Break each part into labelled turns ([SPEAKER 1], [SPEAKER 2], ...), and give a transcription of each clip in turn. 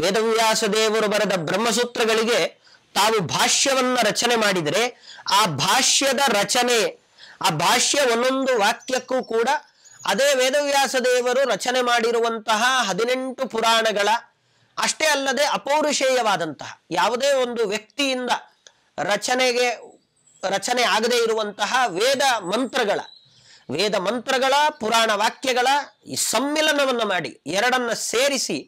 [SPEAKER 1] ವೇದವ್ಯಾಸ ದೇವರು ಬರೆದ ಬ್ರಹ್ಮಸೂತ್ರಗಳಿಗೆ ತಾವು ಭಾಷ್ಯವನ್ನ ರಚನೆ ಮಾಡಿದರೆ ಆ ಭಾಷ್ಯದ ರಚನೆ, ಆ ಭಾಷ್ಯ ಒಂದೊಂದು ವಾಕ್ಯಕ್ಕೂ ಕೂಡ ಅದೇ ವೇದವ್ಯಾಸ ದೇವರು ರಚನೆ ಮಾಡಿರುವಂತಹ 18 ಪುರಾಣಗಳ ಅಷ್ಟೇ ಅಲ್ಲದೆ ಅಪೌರುಷೇಯವಾದಂತಹ ಯಾವುದೇ ಒಂದು ವ್ಯಕ್ತಿಯಿಂದ ರಚನೆ ಆಗದೇ ಇರುವಂತಹ ವೇದ ಮಂತ್ರಗಳ ಪುರಾಣ ವಾಕ್ಯಗಳ ಈ ಸಮ್ಮಿಲನವನ್ನು ಮಾಡಿ ಎರಡನ್ನ ಸೇರಿಸಿ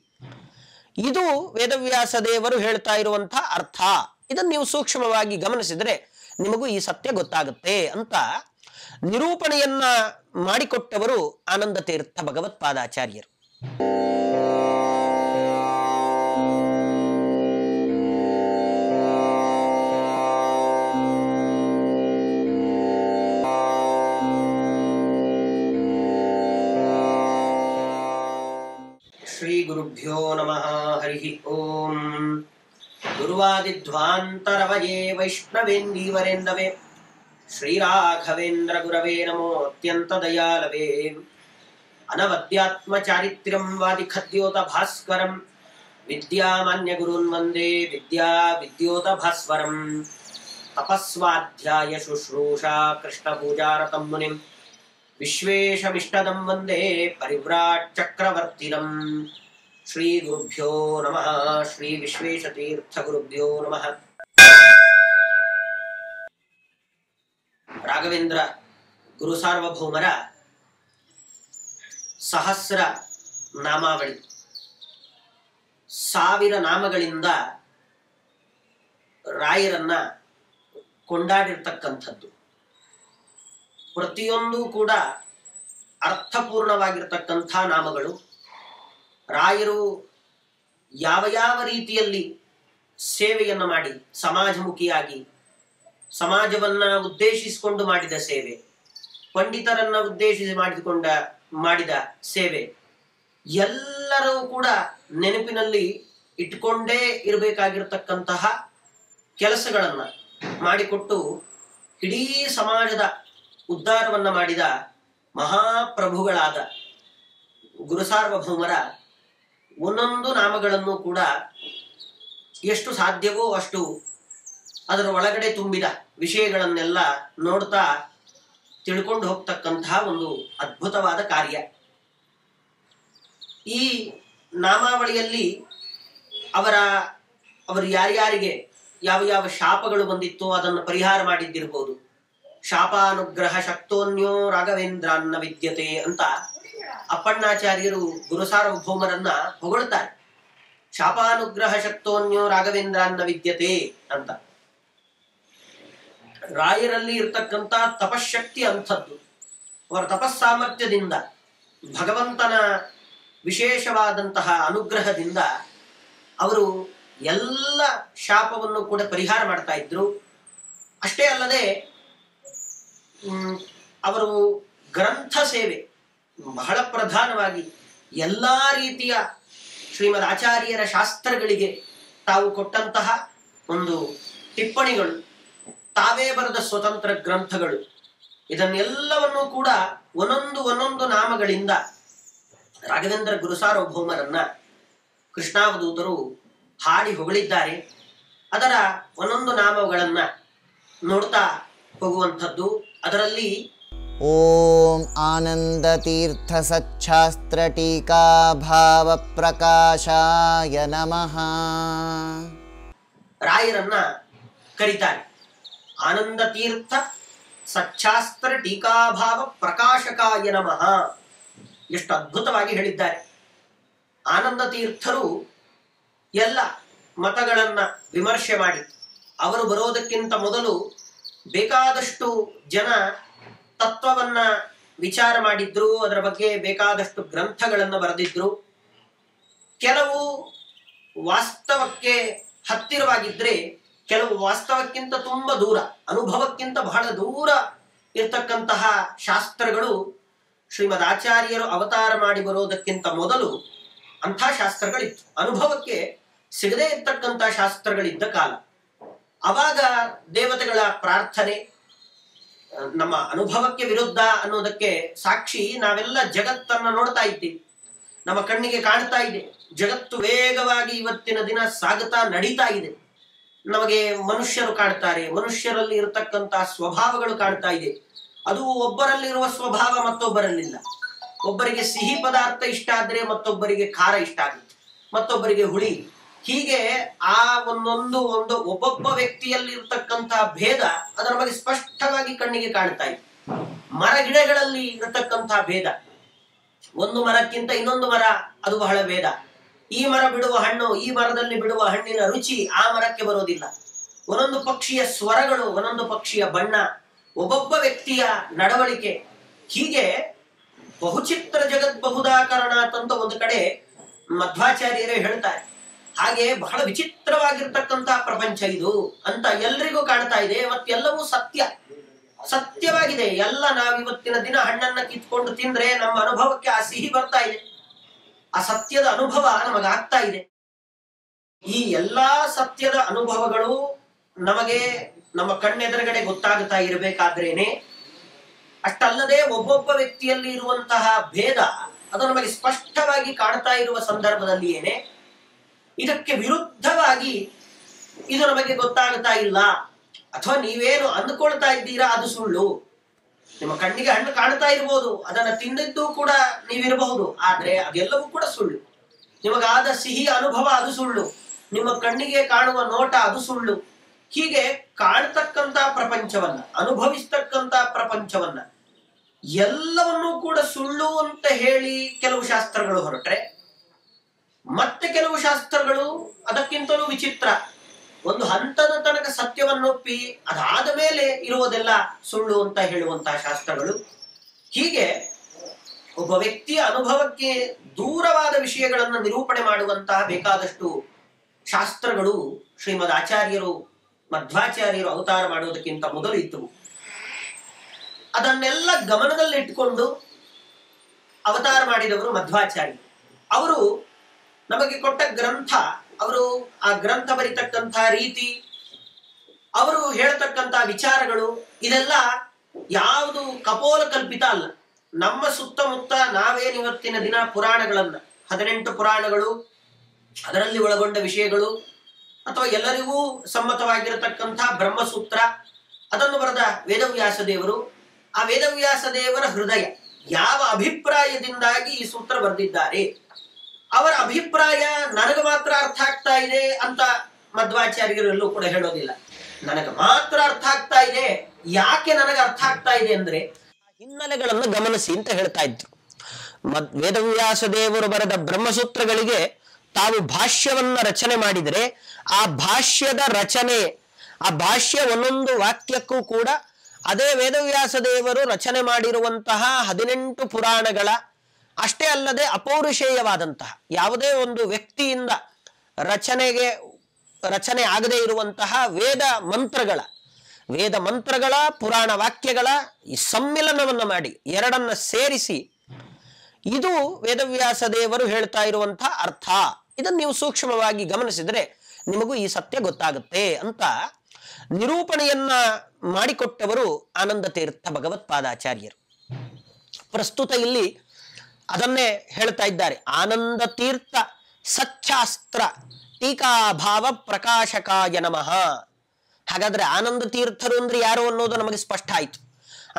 [SPEAKER 1] ಇದು ವೇದವ್ಯಾಸ ದೇವರು ಹೇಳ್ತಾ ಇರುವಂತಹ ಅರ್ಥ. ಇದನ್ನು ನೀವು ಸೂಕ್ಷ್ಮವಾಗಿ ಗಮನಿಸಿದರೆ ನಿಮಗೂ ಈ ಸತ್ಯ ಗೊತ್ತಾಗುತ್ತೆ ಅಂತ ನಿರೂಪಣೆಯನ್ನ ಮಾಡಿಕೊಟ್ಟವರು ಆನಂದ ತೀರ್ಥ ಭಗವತ್ಪಾದಾಚಾರ್ಯರು. ಶ್ರೀ ಗುರುಭ್ಯೋ ನಮಃ. ಹರಿ ಓಂ. ಗುರುವಾದಿಧ್ವಾಂತರವಯೇ ವೈಷ್ಣವೇಂದೀವರೇಂದವೇ ಶ್ರೀರಾಘವೇಂದ್ರ ಗುರವೇ ನಮೋ ಅತ್ಯಂತ ದಯಾಲವೇ. ಅನವದ್ಯಾತ್ಮಚಾರಿತ್ರ್ಯಂ ವಾದಿಖದ್ಯೋತ ಭಾಸ್ಕರಂ ವಿದ್ಯಾಮಾನ್ಯ ಗುರುನ್ ವಂದೇ ವಿದ್ಯೋತ ಭಾಸ್ವರಂ. ತಪಸ್ವಾಧ್ಯಾಯ ಶುಶ್ರೂಷಾ ಕೃಷ್ಣ ಪೂಜಾರತಂ ಮುನಿಂ ವಿಶ್ವೇಶಮಿಷ್ಟದಂ ವಂದೇ ಪರಿವ್ರಾಟ್ ಚಕ್ರವರ್ತಿನಂ. ಶ್ರೀ ಗುರುಭ್ಯೋ ನಮಃ. ಶ್ರೀ ವಿಶ್ವೇಶತೀರ್ಥ ಗುರುಭ್ಯೋ ನಮಃ. ರಾಘವೇಂದ್ರ ಗುರು ಸಾರ್ವಭೌಮರ ಸಹಸ್ರ ನಾಮಾವಳಿ, 1000 ನಾಮಗಳಿಂದ ರಾಯರನ್ನ ಕೊಂಡಾಡಿರ್ತಕ್ಕಂಥದ್ದು. ಪ್ರತಿಯೊಂದು ಕೂಡ ಅರ್ಥಪೂರ್ಣವಾಗಿರ್ತಕ್ಕಂಥ ನಾಮಗಳು. ರಾಯರು ಯಾವ ಯಾವ ರೀತಿಯಲ್ಲಿ ಸೇವೆಯನ್ನು ಮಾಡಿ ಸಮಾಜಮುಖಿಯಾಗಿ ಸಮಾಜವನ್ನ ಉದ್ದೇಶಿಸಿಕೊಂಡು ಮಾಡಿದ ಸೇವೆ, ಪಂಡಿತರನ್ನ ಉದ್ದೇಶಿಸಿ ಮಾಡಿದ ಸೇವೆ ಎಲ್ಲರೂ ಕೂಡ ನೆನಪಿನಲ್ಲಿ ಇಟ್ಕೊಂಡೇ ಇರಬೇಕಾಗಿರ್ತಕ್ಕಂತಹ ಕೆಲಸಗಳನ್ನ ಮಾಡಿಕೊಟ್ಟು ಇಡೀ ಸಮಾಜದ ಉದ್ಧಾರವನ್ನ ಮಾಡಿದ ಮಹಾಪ್ರಭುಗಳಾದ ಗುರುಸಾರ್ವಭೌಮರ ಒಂದೊಂದು ನಾಮಗಳನ್ನು ಕೂಡ ಎಷ್ಟು ಸಾಧ್ಯವೋ ಅಷ್ಟು ಅದರ ಒಳಗಡೆ ತುಂಬಿದ ವಿಷಯಗಳನ್ನೆಲ್ಲ ನೋಡ್ತಾ ತಿಳ್ಕೊಂಡು ಹೋಗ್ತಕ್ಕಂತಹ ಒಂದು ಅದ್ಭುತವಾದ ಕಾರ್ಯ. ಈ ನಾಮಾವಳಿಯಲ್ಲಿ ಅವರು ಯಾರ್ಯಾರಿಗೆ ಯಾವ ಯಾವ ಶಾಪಗಳು ಬಂದಿತ್ತೋ ಅದನ್ನು ಪರಿಹಾರ ಮಾಡಿದ್ದಿರ್ಬೋದು. ಶಾಪಾನುಗ್ರಹ ಶಕ್ತೋನ್ಯೋ ರಾಘವೇಂದ್ರಾನ್ನ ವಿದ್ಯತೆ ಅಂತ ಅಪ್ಪಣ್ಣಾಚಾರ್ಯರು ಗುರುಸಾರ್ವಭೌಮರನ್ನ ಹೊಗಳ್ತಾರೆ. ಶಾಪಾನುಗ್ರಹ ಶಕ್ತೋನ್ಯೋ ರಾಘವೇಂದ್ರಾನ್ನ ವಿದ್ಯತೆ ಅಂತ. ರಾಯರಲ್ಲಿ ಇರ್ತಕ್ಕಂಥ ತಪಶಕ್ತಿ ಅಂಥದ್ದು. ಅವರ ತಪಸ್ಸಾಮರ್ಥ್ಯದಿಂದ ಭಗವಂತನ ವಿಶೇಷವಾದಂತಹ ಅನುಗ್ರಹದಿಂದ ಅವರು ಎಲ್ಲ ಶಾಪವನ್ನು ಕೂಡ ಪರಿಹಾರ ಮಾಡ್ತಾ ಇದ್ರು. ಅಷ್ಟೇ ಅಲ್ಲದೆ ಅವರು ಗ್ರಂಥ ಸೇವೆ ಬಹಳ ಪ್ರಧಾನವಾಗಿ ಎಲ್ಲಾ ರೀತಿಯ ಶ್ರೀಮದ್ ಆಚಾರ್ಯರ ಶಾಸ್ತ್ರಗಳಿಗೆ ತಾವು ಕೊಟ್ಟಂತಹ ಒಂದು ಟಿಪ್ಪಣಿಗಳು, ತಾವೇ ಬರೆದ ಸ್ವತಂತ್ರ ಗ್ರಂಥಗಳು, ಇದನ್ನೆಲ್ಲವನ್ನೂ ಕೂಡ ಒಂದೊಂದು ನಾಮಗಳಿಂದ ರಾಘವೇಂದ್ರ ಗುರುಸಾರ್ವಭೌಮರನ್ನ ಕೃಷ್ಣಾವಧೂತರು ಹಾಡಿ ಹೊಗಳಿದ್ದಾರೆ. ಅದರ ಒಂದೊಂದು ನಾಮಗಳನ್ನ ನೋಡ್ತಾ ಹೋಗುವಂಥದ್ದು. ಅದರಲ್ಲಿ
[SPEAKER 2] ಓಂ ಆನಂದ ತೀರ್ಥ ಸಚ್ಛಾಸ್ತ್ರ ಟೀಕಾ ಭಾವ ಪ್ರಕಾಶಾಯ ನಮಃ.
[SPEAKER 1] ರಾಯರನ್ನ ಕರೀತಾರೆ. ಆನಂದ ತೀರ್ಥ ಸಚ್ಛಾಸ್ತ್ರ ಟೀಕಾಭಾವ ಪ್ರಕಾಶಕಾಯ ನಮಃ. ಎಷ್ಟು ಅದ್ಭುತವಾಗಿ ಹೇಳಿದ್ದಾರೆ. ಆನಂದ ತೀರ್ಥರು ಎಲ್ಲ ಮತಗಳನ್ನ ವಿಮರ್ಶೆ ಮಾಡಿ ಅವರು ಬರೋದಕ್ಕಿಂತ ಮೊದಲು ಬೇಕಾದಷ್ಟು ಜನ ತತ್ವವನ್ನ ವಿಚಾರ ಮಾಡಿದ್ರು. ಅದರ ಬಗ್ಗೆ ಬೇಕಾದಷ್ಟು ಗ್ರಂಥಗಳನ್ನು ಬರೆದಿದ್ರು. ಕೆಲವು ವಾಸ್ತವಕ್ಕೆ ಹತ್ತಿರವಾಗಿದ್ರೆ, ಕೆಲವು ವಾಸ್ತವಕ್ಕಿಂತ ತುಂಬಾ ದೂರ, ಅನುಭವಕ್ಕಿಂತ ಬಹಳ ದೂರ ಇರ್ತಕ್ಕಂತಹ ಶಾಸ್ತ್ರಗಳು ಶ್ರೀಮದ್ ಆಚಾರ್ಯರು ಅವತಾರ ಮಾಡಿ ಬರೋದಕ್ಕಿಂತ ಮೊದಲು ಅಂಥ ಶಾಸ್ತ್ರಗಳಿತ್ತು. ಅನುಭವಕ್ಕೆ ಸಿಗದೇ ಇರ್ತಕ್ಕಂಥ ಶಾಸ್ತ್ರಗಳಿದ್ದ ಕಾಲ. ಅವಾಗ ದೇವತೆಗಳ ಪ್ರಾರ್ಥನೆ ನಮ್ಮ ಅನುಭವಕ್ಕೆ ವಿರುದ್ಧ ಅನ್ನೋದಕ್ಕೆ ಸಾಕ್ಷಿ ನಾವೆಲ್ಲ ಜಗತ್ತನ್ನ ನೋಡ್ತಾ ಇದ್ದೀವಿ. ನಮ್ಮ ಕಣ್ಣಿಗೆ ಕಾಣ್ತಾ ಇದೆ. ಜಗತ್ತು ವೇಗವಾಗಿ ಇವತ್ತಿನ ದಿನ ಸಾಗುತ್ತಾ ನಡೀತಾ ಇದೆ. ನಮಗೆ ಮನುಷ್ಯರು ಕಾಣ್ತಾರೆ, ಮನುಷ್ಯರಲ್ಲಿ ಇರತಕ್ಕಂತಹ ಸ್ವಭಾವಗಳು ಕಾಣ್ತಾ ಇದೆ. ಅದು ಒಬ್ಬರಲ್ಲಿರುವ ಸ್ವಭಾವ ಮತ್ತೊಬ್ಬರಲ್ಲಿಲ್ಲ. ಒಬ್ಬರಿಗೆ ಸಿಹಿ ಪದಾರ್ಥ ಇಷ್ಟ ಆದ್ರೆ ಮತ್ತೊಬ್ಬರಿಗೆ ಖಾರ ಇಷ್ಟ ಆಗುತ್ತೆ, ಮತ್ತೊಬ್ಬರಿಗೆ ಹುಳಿ. ಹೀಗೆ ಆ ಒಬ್ಬೊಬ್ಬ ವ್ಯಕ್ತಿಯಲ್ಲಿ ಇರತಕ್ಕಂತಹ ಭೇದ ಅದು ನಮಗೆ ಸ್ಪಷ್ಟವಾಗಿ ಕಣ್ಣಿಗೆ ಕಾಣ್ತಾ ಇದೆ. ಮರ ಗಿಡಗಳಲ್ಲಿ ಇರತಕ್ಕಂತಹ ಭೇದ, ಒಂದು ಮರಕ್ಕಿಂತ ಇನ್ನೊಂದು ಮರ ಅದು ಬಹಳ ಭೇದ. ಈ ಮರ ಬಿಡುವ ಹಣ್ಣು, ಈ ಮರದಲ್ಲಿ ಬಿಡುವ ಹಣ್ಣಿನ ರುಚಿ ಆ ಮರಕ್ಕೆ ಬರೋದಿಲ್ಲ. ಒಂದೊಂದು ಪಕ್ಷಿಯ ಸ್ವರಗಳು, ಒಂದೊಂದು ಪಕ್ಷಿಯ ಬಣ್ಣ, ಒಬ್ಬೊಬ್ಬ ವ್ಯಕ್ತಿಯ ನಡವಳಿಕೆ, ಹೀಗೆ ಬಹುಚಿತ್ರ ಜಗತ್ ಬಹುದಾಕರಣ ಅಂತ ಒಂದು ಕಡೆ ಮಧ್ವಾಚಾರ್ಯರೇ ಹೇಳ್ತಾರೆ. ಹಾಗೆ ಬಹಳ ವಿಚಿತ್ರವಾಗಿರ್ತಕ್ಕಂತಹ ಪ್ರಪಂಚ ಇದು ಅಂತ ಎಲ್ರಿಗೂ ಕಾಣ್ತಾ ಇದೆ. ಮತ್ತೆಲ್ಲವೂ ಸತ್ಯವಾಗಿದೆ. ಎಲ್ಲ ನಾವಿವತ್ತಿನ ದಿನ ಹಣ್ಣನ್ನ ಕಿತ್ಕೊಂಡು ತಿಂದ್ರೆ ನಮ್ಮ ಅನುಭವಕ್ಕೆ ಆ ಸಿಹಿ ಬರ್ತಾ ಇದೆ, ಆ ಸತ್ಯದ ಅನುಭವ ನಮಗಾಗ್ತಾ ಇದೆ. ಈ ಎಲ್ಲಾ ಸತ್ಯದ ಅನುಭವಗಳು ನಮಗೆ ನಮ್ಮ ಕಣ್ಣೆದುರುಗಡೆ ಗೊತ್ತಾಗುತ್ತಾ ಇರಬೇಕಾದ್ರೇನೆ, ಅಷ್ಟಲ್ಲದೆ ಒಬ್ಬೊಬ್ಬ ವ್ಯಕ್ತಿಯಲ್ಲಿ ಇರುವಂತಹ ಭೇದ ಅದು ನಮಗೆ ಸ್ಪಷ್ಟವಾಗಿ ಕಾಣ್ತಾ ಇರುವ ಸಂದರ್ಭದಲ್ಲಿ ಏನೇ ಇದಕ್ಕೆ ವಿರುದ್ಧವಾಗಿ ಇದು ನಮಗೆ ಗೊತ್ತಾಗ್ತಾ ಇಲ್ಲ, ಅಥವಾ ನೀವೇನು ಅಂದುಕೊಳ್ತಾ ಇದ್ದೀರಾ ಅದು ಸುಳ್ಳು. ನಿಮ್ಮ ಕಣ್ಣಿಗೆ ಹಣ್ಣು ಕಾಣ್ತಾ ಇರ್ಬೋದು, ಅದನ್ನ ತಿಂದಿದ್ದು ಕೂಡ ನೀವಿರಬಹುದು, ಆದ್ರೆ ಅದೆಲ್ಲವೂ ಕೂಡ ಸುಳ್ಳು. ನಿಮಗಾದ ಸಿಹಿ ಅನುಭವ ಅದು ಸುಳ್ಳು, ನಿಮ್ಮ ಕಣ್ಣಿಗೆ ಕಾಣುವ ನೋಟ ಅದು ಸುಳ್ಳು. ಹೀಗೆ ಕಾಣ್ತಕ್ಕಂತ ಪ್ರಪಂಚವನ್ನ, ಅನುಭವಿಸ್ತಕ್ಕಂತ ಪ್ರಪಂಚವನ್ನ ಎಲ್ಲವನ್ನೂ ಕೂಡ ಸುಳ್ಳು ಅಂತ ಹೇಳಿ ಕೆಲವು ಶಾಸ್ತ್ರಗಳು ಹೊರಟ್ರೆ, ಮತ್ತೆ ಕೆಲವು ಶಾಸ್ತ್ರಗಳು ಅದಕ್ಕಿಂತಲೂ ವಿಚಿತ್ರ, ಒಂದು ಹಂತದ ತನಕ ಸತ್ಯವನ್ನೊಪ್ಪಿ ಅದಾದ ಮೇಲೆ ಇರುವುದೆಲ್ಲ ಸುಳ್ಳು ಅಂತ ಹೇಳುವಂತಹ ಶಾಸ್ತ್ರಗಳು. ಹೀಗೆ ಒಬ್ಬ ವ್ಯಕ್ತಿಯ ಅನುಭವಕ್ಕೆ ದೂರವಾದ ವಿಷಯಗಳನ್ನು ನಿರೂಪಣೆ ಮಾಡುವಂತಹ ಬೇಕಾದಷ್ಟು ಶಾಸ್ತ್ರಗಳು ಶ್ರೀಮದ್ ಆಚಾರ್ಯರು, ಮಧ್ವಾಚಾರ್ಯರು ಅವತಾರ ಮಾಡುವುದಕ್ಕಿಂತ ಮೊದಲು ಇದ್ದವು. ಅದನ್ನೆಲ್ಲ ಗಮನದಲ್ಲಿಟ್ಟುಕೊಂಡು ಅವತಾರ ಮಾಡಿದವರು ಮಧ್ವಾಚಾರ್ಯರು. ಅವರು ನಮಗೆ ಕೊಟ್ಟ ಗ್ರಂಥ, ಅವರು ಆ ಗ್ರಂಥ ಬರಿತಕ್ಕಂಥ ರೀತಿ, ಅವರು ಹೇಳ್ತಕ್ಕಂಥ ವಿಚಾರಗಳು, ಇದೆಲ್ಲ ಯಾವುದು ಕಪೋಲ ಕಲ್ಪಿತ ಅಲ್ಲ. ನಮ್ಮ ಸುತ್ತಮುತ್ತ ನಾವೇನು ಇವತ್ತಿನ ದಿನ ಪುರಾಣಗಳನ್ನ, 18 ಪುರಾಣಗಳು, ಅದರಲ್ಲಿ ಒಳಗೊಂಡ ವಿಷಯಗಳು, ಅಥವಾ ಎಲ್ಲರಿಗೂ ಸಮ್ಮತವಾಗಿರತಕ್ಕಂಥ ಬ್ರಹ್ಮಸೂತ್ರ, ಅದನ್ನು ಬರೆದ ವೇದವ್ಯಾಸ ದೇವರು, ಆ ವೇದವ್ಯಾಸ ದೇವರ ಹೃದಯ, ಯಾವ ಅಭಿಪ್ರಾಯದಿಂದಾಗಿ ಈ ಸೂತ್ರ ಬರೆದಿದ್ದಾರೆ, ಅವರ ಅಭಿಪ್ರಾಯ ನನಗೆ ಮಾತ್ರ ಅರ್ಥ ಆಗ್ತಾ ಇದೆ ಅಂತ ಮಧ್ವಾಚಾರ್ಯರೆಲ್ಲೂ ಕೂಡ ಹೇಳೋದಿಲ್ಲ. ನನಗೆ ಮಾತ್ರ ಅರ್ಥ ಆಗ್ತಾ ಇದೆ. ಯಾಕೆ ನನಗೆ ಅರ್ಥ ಆಗ್ತಾ ಇದೆ ಅಂದ್ರೆ ಹಿನ್ನೆಲೆಗಳನ್ನು ಗಮನಿಸಿ ಅಂತ ಹೇಳ್ತಾ ಇದ್ರು. ವೇದವ್ಯಾಸ ದೇವರು ಬರೆದ ಬ್ರಹ್ಮಸೂತ್ರಗಳಿಗೆ ತಾವು ಭಾಷ್ಯವನ್ನ ರಚನೆ ಮಾಡಿದರೆ, ಆ ಭಾಷ್ಯದ ರಚನೆ, ಆ ಭಾಷ್ಯ ಒಂದೊಂದು ವಾಕ್ಯಕ್ಕೂ ಕೂಡ ಅದೇ ವೇದವ್ಯಾಸ ದೇವರು ರಚನೆ ಮಾಡಿರುವಂತಹ 18 ಪುರಾಣಗಳ, ಅಷ್ಟೇ ಅಲ್ಲದೆ ಅಪೌರುಷೇಯವಾದಂತಹ ಯಾವುದೇ ಒಂದು ವ್ಯಕ್ತಿಯಿಂದ ರಚನೆ ಆಗದೇ ಇರುವಂತಹ ವೇದ ಮಂತ್ರಗಳ ಪುರಾಣ ವಾಕ್ಯಗಳ ಈ ಸಮ್ಮಿಲನವನ್ನು ಮಾಡಿ ಎರಡನ್ನ ಸೇರಿಸಿ ಇದು ವೇದವ್ಯಾಸ ದೇವರು ಹೇಳ್ತಾ ಇರುವಂತಹ ಅರ್ಥ. ಇದನ್ನು ನೀವು ಸೂಕ್ಷ್ಮವಾಗಿ ಗಮನಿಸಿದರೆ ನಿಮಗೂ ಈ ಸತ್ಯ ಗೊತ್ತಾಗುತ್ತೆ ಅಂತ ನಿರೂಪಣೆಯನ್ನ ಮಾಡಿಕೊಟ್ಟವರು ಆನಂದ ತೀರ್ಥ ಭಗವತ್ಪಾದಾಚಾರ್ಯರು. ಪ್ರಸ್ತುತ ಇಲ್ಲಿ ಅದನ್ನೇ ಹೇಳ್ತಾ ಇದ್ದಾರೆ. ಆನಂದ ತೀರ್ಥ ಸಚ್ಚಾಸ್ತ್ರ ಟೀಕಾಭಾವ ಪ್ರಕಾಶಕಾಯ ನಮಃ. ಹಾಗಾದ್ರೆ ಆನಂದ ತೀರ್ಥರು ಅಂದ್ರೆ ಯಾರು ಅನ್ನೋದು ನಮಗೆ ಸ್ಪಷ್ಟ ಆಯ್ತು.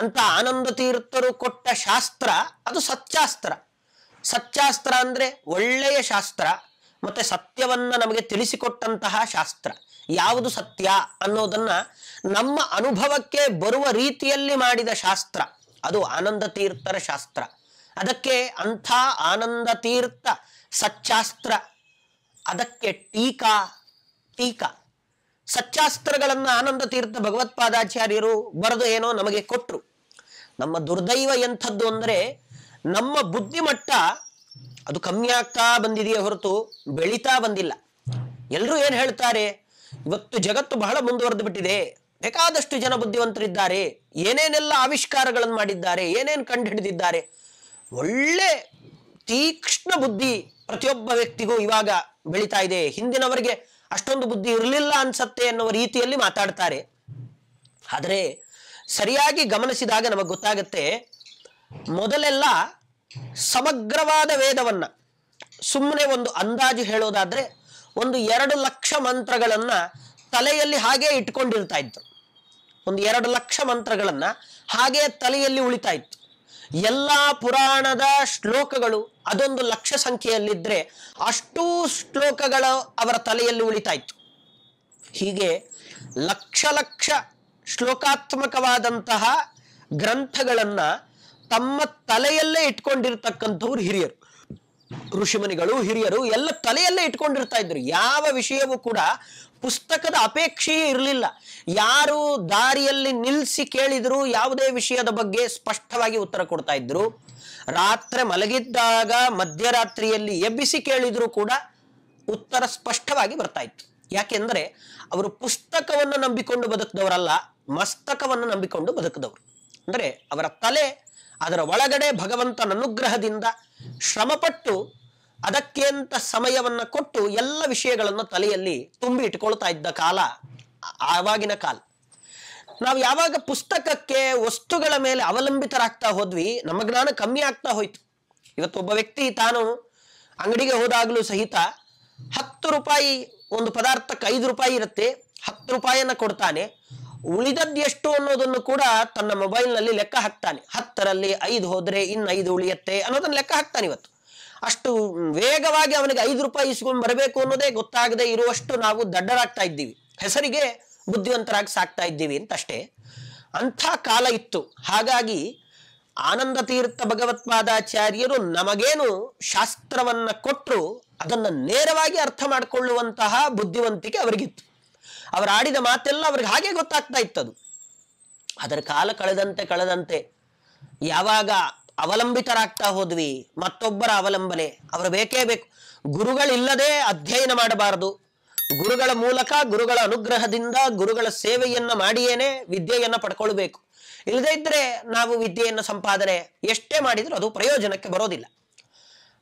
[SPEAKER 1] ಅಂತ ಆನಂದ ತೀರ್ಥರು ಕೊಟ್ಟ ಶಾಸ್ತ್ರ ಅದು ಸಚ್ಚಾಸ್ತ್ರ. ಸಚ್ಚಾಸ್ತ್ರ ಅಂದ್ರೆ ಒಳ್ಳೆಯ ಶಾಸ್ತ್ರ, ಮತ್ತೆ ಸತ್ಯವನ್ನ ನಮಗೆ ತಿಳಿಸಿಕೊಟ್ಟಂತಹ ಶಾಸ್ತ್ರ. ಯಾವುದು ಸತ್ಯ ಅನ್ನೋದನ್ನ ನಮ್ಮ ಅನುಭವಕ್ಕೆ ಬರುವ ರೀತಿಯಲ್ಲಿ ಮಾಡಿದ ಶಾಸ್ತ್ರ ಅದು ಆನಂದ ತೀರ್ಥರ ಶಾಸ್ತ್ರ. ಅದಕ್ಕೆ ಅಂಥ ಆನಂದ ತೀರ್ಥ ಸಚ್ಚಾಸ್ತ್ರ, ಅದಕ್ಕೆ ಟೀಕಾ ಸಚ್ಚಾಸ್ತ್ರಗಳನ್ನ ಆನಂದ ತೀರ್ಥ ಭಗವತ್ಪಾದಾಚಾರ್ಯರು ಬರೆದು ಏನೋ ನಮಗೆ ಕೊಟ್ರು. ನಮ್ಮ ದುರ್ದೈವ ಎಂಥದ್ದು ಅಂದ್ರೆ ನಮ್ಮ ಬುದ್ಧಿಮಟ್ಟ ಅದು ಕಮ್ಮಿ ಆಗ್ತಾ ಬಂದಿದೆಯೇ ಹೊರತು ಬೆಳೀತಾ ಬಂದಿಲ್ಲ. ಎಲ್ಲರೂ ಏನ್ ಹೇಳ್ತಾರೆ, ಇವತ್ತು ಜಗತ್ತು ಬಹಳ ಮುಂದುವರೆದು ಬಿಟ್ಟಿದೆ, ಬೇಕಾದಷ್ಟು ಜನ ಬುದ್ಧಿವಂತರಿದ್ದಾರೆ, ಏನೇನೆಲ್ಲ ಆವಿಷ್ಕಾರಗಳನ್ನು ಮಾಡಿದ್ದಾರೆ, ಏನೇನು ಕಂಡು ಹಿಡಿದಿದ್ದಾರೆ, ಒಳ್ಳೆ ತೀಕ್ಷ್ಣ ಬುದ್ಧಿ ಪ್ರತಿಯೊಬ್ಬ ವ್ಯಕ್ತಿಗೂ ಇವಾಗ ಬೆಳೀತಾ ಇದೆ, ಹಿಂದಿನವರಿಗೆ ಅಷ್ಟೊಂದು ಬುದ್ಧಿ ಇರಲಿಲ್ಲ ಅನ್ಸತ್ತೆ ಎನ್ನುವ ರೀತಿಯಲ್ಲಿ ಮಾತಾಡ್ತಾರೆ. ಆದರೆ ಸರಿಯಾಗಿ ಗಮನಿಸಿದಾಗ ನಮಗೆ ಗೊತ್ತಾಗುತ್ತೆ, ಮೊದಲೆಲ್ಲ ಸಮಗ್ರವಾದ ವೇದವನ್ನ, ಸುಮ್ಮನೆ ಒಂದು ಅಂದಾಜು ಹೇಳೋದಾದ್ರೆ 2 ಲಕ್ಷ ಮಂತ್ರಗಳನ್ನ ತಲೆಯಲ್ಲಿ ಹಾಗೆ ಇಟ್ಕೊಂಡಿರ್ತಾ ಇದ್ರು. 2 ಲಕ್ಷ ಮಂತ್ರಗಳನ್ನ ಹಾಗೆ ತಲೆಯಲ್ಲಿ ಉಳಿತಾ ಇತ್ತು. ಎಲ್ಲಾ ಪುರಾಣದ ಶ್ಲೋಕಗಳು ಅದೊಂದು ಲಕ್ಷ ಸಂಖ್ಯೆಯಲ್ಲಿದ್ರೆ ಅಷ್ಟೂ ಶ್ಲೋಕಗಳು ಅವರ ತಲೆಯಲ್ಲಿ ಉಳಿತಾ ಇತ್ತು. ಹೀಗೆ ಲಕ್ಷ ಲಕ್ಷ ಶ್ಲೋಕಾತ್ಮಕವಾದಂತಹ ಗ್ರಂಥಗಳನ್ನ ತಮ್ಮ ತಲೆಯಲ್ಲೇ ಇಟ್ಕೊಂಡಿರ್ತಕ್ಕಂಥವ್ರು ಹಿರಿಯರು, ಋಷಿಮುನಿಗಳು ಹಿರಿಯರು ಎಲ್ಲ ತಲೆಯಲ್ಲೇ ಇಟ್ಕೊಂಡಿರ್ತಾ ಇದ್ರು. ಯಾವ ವಿಷಯವೂ ಕೂಡ ಪುಸ್ತಕದ ಅಪೇಕ್ಷೆಯೇ ಇರಲಿಲ್ಲ. ಯಾರು ದಾರಿಯಲ್ಲಿ ನಿಲ್ಲಿಸಿ ಕೇಳಿದ್ರು ಯಾವುದೇ ವಿಷಯದ ಬಗ್ಗೆ ಸ್ಪಷ್ಟವಾಗಿ ಉತ್ತರ ಕೊಡ್ತಾ ಇದ್ರು. ರಾತ್ರಿ ಮಲಗಿದ್ದಾಗ ಮಧ್ಯರಾತ್ರಿಯಲ್ಲಿ ಎಬ್ಬಿಸಿ ಕೇಳಿದ್ರು ಕೂಡ ಉತ್ತರ ಸ್ಪಷ್ಟವಾಗಿ ಬರ್ತಾ ಇತ್ತು. ಯಾಕೆಂದ್ರೆ ಅವರು ಪುಸ್ತಕವನ್ನು ನಂಬಿಕೊಂಡು ಬದುಕಿದವರಲ್ಲ, ಮಸ್ತಕವನ್ನು ನಂಬಿಕೊಂಡು ಬದುಕಿದವರು. ಅಂದ್ರೆ ಅವರ ತಲೆ, ಅದರ ಒಳಗಡೆ ಭಗವಂತನ ಅನುಗ್ರಹದಿಂದ ಶ್ರಮಪಟ್ಟು ಅದಕ್ಕೆ ಅಂತ ಸಮಯವನ್ನ ಕೊಟ್ಟು ಎಲ್ಲ ವಿಷಯಗಳನ್ನು ತಲೆಯಲ್ಲಿ ತುಂಬಿ ಇಟ್ಕೊಳ್ತಾ ಇದ್ದ ಕಾಲ ಆವಾಗಿನ ಕಾಲ. ನಾವು ಯಾವಾಗ ಪುಸ್ತಕಕ್ಕೆ, ವಸ್ತುಗಳ ಮೇಲೆ ಅವಲಂಬಿತರಾಗ್ತಾ ಹೋದ್ವಿ, ನಮ್ಮ ಜ್ಞಾನ ಕಮ್ಮಿ ಆಗ್ತಾ ಹೋಯ್ತು. ಇವತ್ತು ಒಬ್ಬ ವ್ಯಕ್ತಿ ತಾನು ಅಂಗಡಿಗೆ ಹೋದಾಗಲೂ ಸಹಿತ 10 ರೂಪಾಯಿ ಒಂದು ಪದಾರ್ಥಕ್ಕೆ 5 ರೂಪಾಯಿ ಇರುತ್ತೆ, 10 ರೂಪಾಯಿಯನ್ನ ಕೊಡ್ತಾನೆ. ಉಳಿದದ್ದು ಎಷ್ಟು ಅನ್ನೋದನ್ನು ಕೂಡ ತನ್ನ ಮೊಬೈಲ್ನಲ್ಲಿ ಲೆಕ್ಕ ಹಾಕ್ತಾನೆ. 10ರಲ್ಲಿ 5 ಹೋದ್ರೆ ಇನ್ನು 5 ಉಳಿಯತ್ತೆ ಅನ್ನೋದನ್ನ ಲೆಕ್ಕ ಹಾಕ್ತಾನೆ. ಇವತ್ತು ಅಷ್ಟು ವೇಗವಾಗಿ ಅವನಿಗೆ 5 ರೂಪಾಯಿ ಇಸ್ಕೊಂಡು ಬರಬೇಕು ಅನ್ನೋದೇ ಗೊತ್ತಾಗದೆ ಇರುವಷ್ಟು ನಾವು ದಡ್ಡರಾಗ್ತಾ ಇದ್ದೀವಿ. ಹೆಸರಿಗೆ ಬುದ್ಧಿವಂತರಾಗಿ ಸಾಕ್ತಾ ಇದ್ದೀವಿ ಅಂತಷ್ಟೇ. ಅಂಥ ಕಾಲ ಇತ್ತು. ಹಾಗಾಗಿ ಆನಂದ ತೀರ್ಥ ಭಗವತ್ಪಾದಾಚಾರ್ಯರು ನಮಗೇನು ಶಾಸ್ತ್ರವನ್ನ ಕೊಟ್ಟರು ಅದನ್ನ ನೇರವಾಗಿ ಅರ್ಥ ಮಾಡಿಕೊಳ್ಳುವಂತಹ ಬುದ್ಧಿವಂತಿಕೆ ಅವರಿಗಿತ್ತು. ಅವರು ಆಡಿದ ಮಾತೆಲ್ಲ ಅವ್ರಿಗೆ ಹಾಗೆ ಗೊತ್ತಾಗ್ತಾ ಇತ್ತದು. ಅದರ ಕಾಲ ಕಳೆದಂತೆ ಯಾವಾಗ ಅವಲಂಬಿತರಾಗ್ತಾ ಹೋದ್ವಿ, ಮತ್ತೊಬ್ಬರ ಅವಲಂಬನೆ, ಅವರು ಬೇಕೇ ಬೇಕು. ಗುರುಗಳಿಲ್ಲದೆ ಅಧ್ಯಯನ ಮಾಡಬಾರದು. ಗುರುಗಳ ಮೂಲಕ, ಗುರುಗಳ ಅನುಗ್ರಹದಿಂದ, ಗುರುಗಳ ಸೇವೆಯನ್ನ ಮಾಡಿಯೇನೆ ವಿದ್ಯೆಯನ್ನ ಪಡ್ಕೊಳ್ಬೇಕು. ಇಲ್ಲದೇ ಇದ್ರೆ ನಾವು ವಿದ್ಯೆಯನ್ನು ಸಂಪಾದನೆ ಎಷ್ಟೇ ಮಾಡಿದ್ರು ಅದು ಪ್ರಯೋಜನಕ್ಕೆ ಬರೋದಿಲ್ಲ.